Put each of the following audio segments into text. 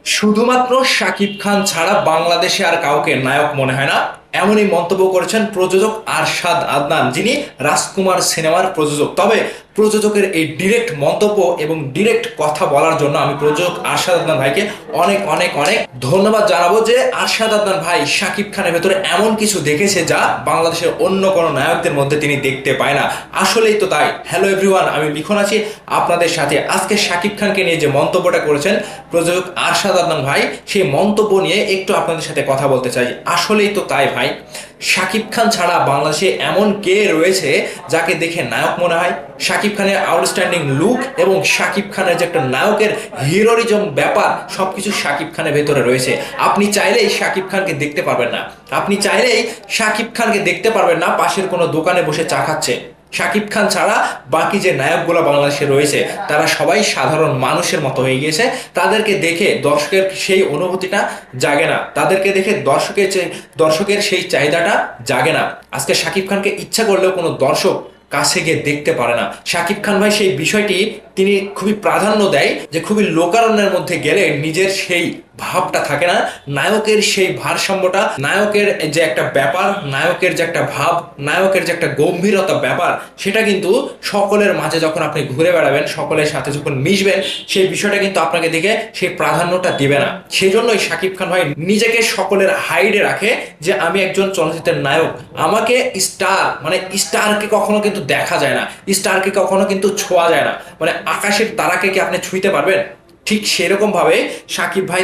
শুধুমাত্র শাকিব খান ছাড়া বাংলাদেশে আর কাউকে নায়ক মনে হয় না, এমনই মন্তব্য করেছেন প্রযোজক আরশাদ আদনান, যিনি রাজকুমার সিনেমার প্রযোজক। তবে প্রযোজকের এই ডিরেক্ট মন্তব্য এবং ডিরেক্ট কথা বলার জন্য আমি প্রযোজক আরশাদ আদনান ভাইকে অনেক অনেক অনেক ধন্যবাদ জানাবো যে আরশাদ আদনান ভাই শাকিব খানের ভেতরে এমন কিছু দেখেছে যা বাংলাদেশের অন্য কোনো নায়কদের মধ্যে তিনি দেখতে পায় না। আসলেই তো তাই। হ্যালো এভরিওয়ান, আমি লিখন আছি আপনাদের সাথে। আজকে শাকিব খানকে নিয়ে যে মন্তব্যটা করেছেন প্রযোজক আরশাদ আদনান ভাই, সেই মন্তব্য নিয়ে একটু আপনাদের সাথে কথা বলতে চাই। আসলেই তো তাই ভাই, শাকিব খান ছাড়া বাংলাদেশে এমন কে রয়েছে যাকে দেখে নায়ক মনে হয়? শাকিব খানের আউটস্ট্যান্ডিং লুক এবং শাকিব খানের যে একটা নায়কের হিরোরিজম ব্যাপার, সবকিছু শাকিব খানের ভেতরে রয়েছে। আপনি চাইলেই শাকিব খানকে দেখতে পারবেন না, আপনি চাইলেই শাকিব খানকে দেখতে পারবেন না পাশের কোনো দোকানে বসে চা খাচ্ছে। শাকিব খান ছাড়া বাকি যে নায়কগুলো বাংলাদেশে রয়েছে তারা সবাই সাধারণ মানুষের মতো হয়ে গিয়েছে। তাদেরকে দেখে দর্শকের সেই অনুভূতিটা জাগে না, তাদেরকে দেখে দর্শকের সেই চাহিদাটা জাগে না। আজকে শাকিব খানকে ইচ্ছা করলেও কোনো দর্শক কাছে গিয়ে দেখতে পারে না। শাকিব খান ভাই সেই বিষয়টি তিনি খুবই প্রাধান্য দেয় যে খুবই লোকারণ্যের মধ্যে গেলে নিজের সেই ভাবটা থাকে না, নায়কের সেই ভারসাম্যটা, নায়কের যে একটা ব্যাপার, নায়কের যে একটা ভাব, নায়কের যে একটা গম্ভীরতা ব্যাপার, সেটা কিন্তু সকলের মাঝে যখন আপনি ঘুরে বেড়াবেন, সকলের সাথে যখন মিশবেন, সেই বিষয়টা কিন্তু আপনাকে দেখে সেই প্রাধান্যটা দিবে না। সেই জন্যই শাকিব খান ভাই নিজেকে সকলের হাইডে রাখে যে আমি একজন চলচ্চিত্রের নায়ক, আমাকে স্টার মানে স্টারকে কখনো কিন্তু দেখা যায় না, স্টারকে কখনো কিন্তু ছোঁয়া যায় না। মানে আকাশের তারাকে কি আপনি ছুঁইতে পারবেন? ঠিক সেরকম ভাবে সাকিব ভাই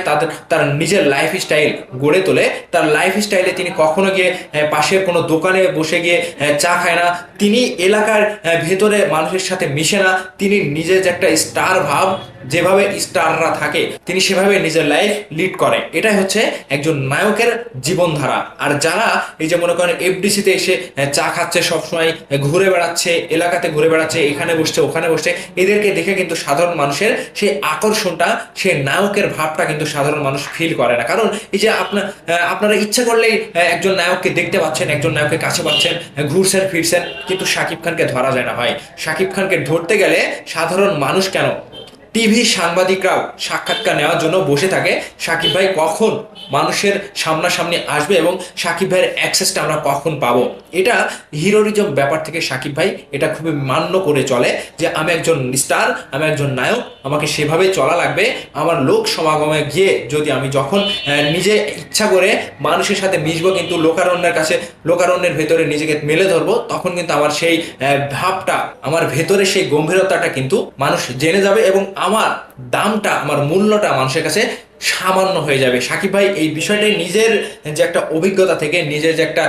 তার নিজের লাইফ স্টাইল গড়ে তোলে। তার লাইফ স্টাইলে তিনি কখনো গিয়ে পাশের কোনো দোকানে বসে গিয়ে চা খায় না, তিনি এলাকার ভেতরে মানুষের সাথে মিশে না। তিনি নিজের যে একটা স্টার ভাব, যেভাবে স্টাররা থাকে তিনি সেভাবে নিজের লাইফ লিড করে। এটাই হচ্ছে একজন নায়কের জীবনধারা। আর যারা এই যে মনে করেন এফডিসিতে এসে চা খাচ্ছে, সবসময় ঘুরে বেড়াচ্ছে, এলাকাতে ঘুরে বেড়াচ্ছে, এখানে বসছে ওখানে বসছে, এদেরকে দেখে কিন্তু সাধারণ মানুষের সেই আকর্ষণটা, সেই নায়কের ভাবটা কিন্তু সাধারণ মানুষ ফিল করে না। কারণ এই যে আপনারা ইচ্ছা করলেই একজন নায়ককে দেখতে পাচ্ছেন, একজন নায়কের কাছে পাচ্ছেন, ঘুরছেন ফিরছেন, কিন্তু শাকিব খানকে ধরা যায় না ভাই। শাকিব খানকে ধরতে গেলে সাধারণ মানুষ কেন, টিভি সাংবাদিকরাও সাক্ষাৎকার নেওয়ার জন্য বসে থাকে সাকিব ভাই কখন মানুষের সামনাসামনি আসবে এবং সাকিব ভাইয়ের অ্যাক্সেসটা আমরা কখন পাবো। এটা হিরোরিজম ব্যাপার থেকে সাকিব ভাই এটা খুবই মান্য করে চলে যে আমি একজন স্টার, আমি একজন নায়ক, আমাকে সেভাবে চলা লাগবে। আমার লোক সমাগমে গিয়ে যদি আমি যখন নিজে ইচ্ছা করে মানুষের সাথে মিশবো, কিন্তু লোকারণ্যের কাছে, লোকারণ্যের ভেতরে নিজেকে মেলে ধরবো, তখন কিন্তু আমার সেই ভাবটা, আমার ভেতরে সেই গম্ভীরতাটা কিন্তু মানুষ জেনে যাবে এবং আমার দামটা, আমার মূল্যটা মানুষের কাছে সামান্য হয়ে যাবে। সাকিব ভাই এই বিষয়টাই নিজের যে একটা অভিজ্ঞতা থেকে, নিজের যে একটা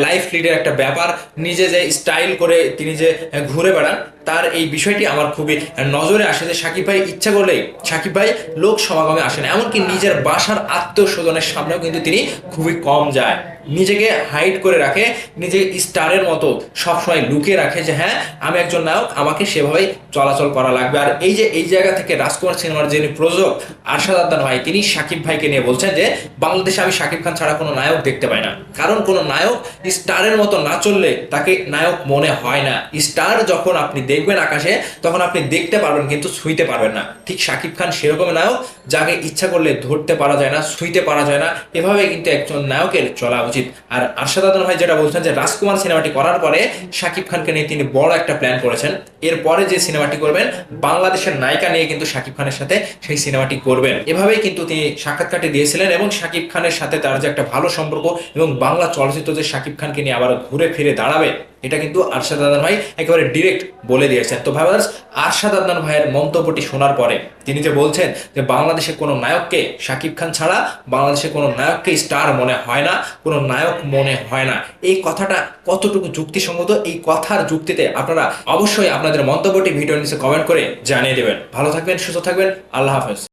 লাইফ লিডের একটা ব্যাপার, নিজে যে স্টাইল করে তিনি যে ঘুরে বেড়ান, তার এই বিষয়টি আমার খুবই নজরে আসে যে সাকিব ভাই ইচ্ছা করলেই সাকিব ভাই লোক সমাগমে আসেন, এমনকি নিজের বাসার আত্মীয় স্বজনের সামনেও কিন্তু তিনি খুবই কম যায়, নিজেকে হাইড করে রাখে, নিজে স্টারের মতো সবসময় লুকিয়ে রাখে যে হ্যাঁ আমি একজন নায়ক, আমাকে সেভাবেই চলাচল করা লাগবে। আর এই যে এই জায়গা থেকে রাজকুমার সিনেমার যিনি প্রযোজক আরশাদ আদনান ভাই, তিনি সাকিব ভাইকে নিয়ে বলছেন যে বাংলাদেশে আমি সাকিব খান ছাড়া কোনো নায়ক দেখতে পাই না। কারণ কোনো নায়ক স্টারের মতো না চললে তাকে নায়ক মনে হয় না। স্টার যখন আপনি দেখবেন আকাশে, তখন আপনি দেখতে পারবেন কিন্তু ছুঁইতে পারবেন না। ঠিক সাকিব খান সেরকম নায়ক যাকে ইচ্ছা করলে ধরতে পারা যায় না, ছুঁইতে পারা যায় না। এভাবে কিন্তু একজন নায়কের চলা উচিত। আর আরশাদ আদনান ভাই যেটা বলছেন যে রাজকুমার সিনেমাটি করার পরে সাকিব খানকে নিয়ে তিনি বড় একটা প্ল্যান করেছেন। এরপরে যে সিনেমাটি করবেন বাংলাদেশের নায়িকা নিয়ে কিন্তু সাকিব খানের সাথে সেই সিনেমাটি করবেন। এভাবেই কিন্তু তিনি সাক্ষাৎকারটি দিয়েছিলেন এবং সাকিব খানের সাথে তার যে একটা ভালো সম্পর্ক এবং বাংলা চলচ্চিত্র যে সাকিব খানকে নিয়ে আবার ঘুরে ফিরে দাঁড়াবে, এটা কিন্তু আরশাদ আদনান ভাই একেবারে ডিরেক্ট বলে দিয়েছেন। তো ভাইবার্স, আরশাদ আদনান ভাইয়ের মন্তব্যটি শোনার পরে তিনি যে বলছেন যে বাংলাদেশে কোনো নায়ককে সাকিব খান ছাড়া বাংলাদেশে কোনো নায়ককে স্টার মনে হয় না, কোনো নায়ক মনে হয় না, এই কথাটা কতটুকু যুক্তিসঙ্গত, এই কথার যুক্তিতে আপনারা অবশ্যই আপনাদের মন্তব্যটি ভিডিওর নিচে কমেন্ট করে জানিয়ে দেবেন। ভালো থাকবেন, সুস্থ থাকবেন, আল্লাহ হাফেজ।